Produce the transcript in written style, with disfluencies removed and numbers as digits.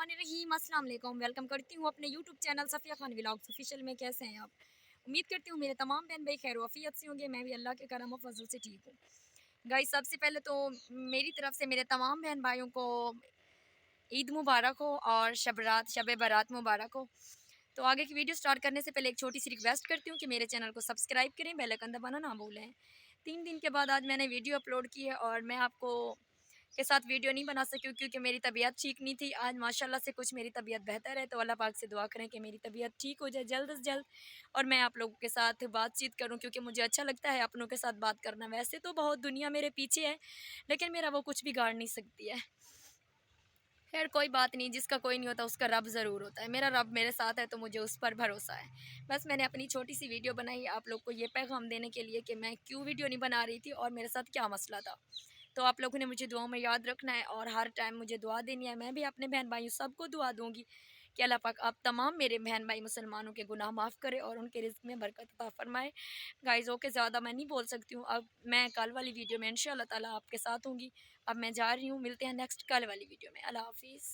बिस्मिल्लाहिर्रहमानिर्रहीम। अस्सलाम वालेकुम। वेलकम करती हूँ अपने YouTube channel Safiya Khan vlogs official में। कैसे हैं आप? उम्मीद करती हूँ मेरे तमाम बहन भाई खैर वफ़ियत से होंगे। मैं भी अल्लाह के करम और फजल से ठीक हूँ। गाइस, सबसे पहले तो मेरी तरफ से मेरे तमाम बहन भाइयों को ईद मुबारक हो और शब बारात मुबारक हो। तो आगे की वीडियो स्टार्ट करने से पहले एक छोटी सी रिक्वेस्ट करती हूँ कि मेरे चैनल को सब्सक्राइब करें, बेल आइकन दबाना ना भूलें। 3 दिन के बाद आज मैंने वीडियो अपलोड की है और मैं आपको के साथ वीडियो नहीं बना सकी क्योंकि मेरी तबीयत ठीक नहीं थी। आज माशाल्लाह से कुछ मेरी तबीयत बेहतर है, तो अल्लाह पाक से दुआ करें कि मेरी तबीयत ठीक हो जाए जल्द से जल्द और मैं आप लोगों के साथ बातचीत करूं क्योंकि मुझे अच्छा लगता है अपनों के साथ बात करना। वैसे तो बहुत दुनिया मेरे पीछे है, लेकिन मेरा वो कुछ बिगाड़ नहीं सकती है। खैर कोई बात नहीं, जिसका कोई नहीं होता उसका रब ज़रूर होता है। मेरा रब मेरे साथ है तो मुझे उस पर भरोसा है। बस मैंने अपनी छोटी सी वीडियो बनाई आप लोग को ये पैगाम देने के लिए कि मैं क्यों वीडियो नहीं बना रही थी और मेरे साथ क्या मसला था। तो आप लोगों ने मुझे दुआओं में याद रखना है और हर टाइम मुझे दुआ देनी है। मैं भी अपने बहन भाइयों सबको दुआ दूंगी कि अल्लाह पाक आप तमाम मेरे बहन भाई मुसलमानों के गुनाह माफ़ करे और उनके रिज़्क़ में बरकत अता फ़रमाए। गाइज़ ओके, ज़्यादा मैं नहीं बोल सकती हूँ। अब मैं कल वाली वीडियो में इंशाअल्लाह ताला आपके साथ होंगी। अब मैं जा रही हूँ, मिलते हैं नेक्स्ट कल वाली वीडियो में। अल्लाह हाफ़िज़।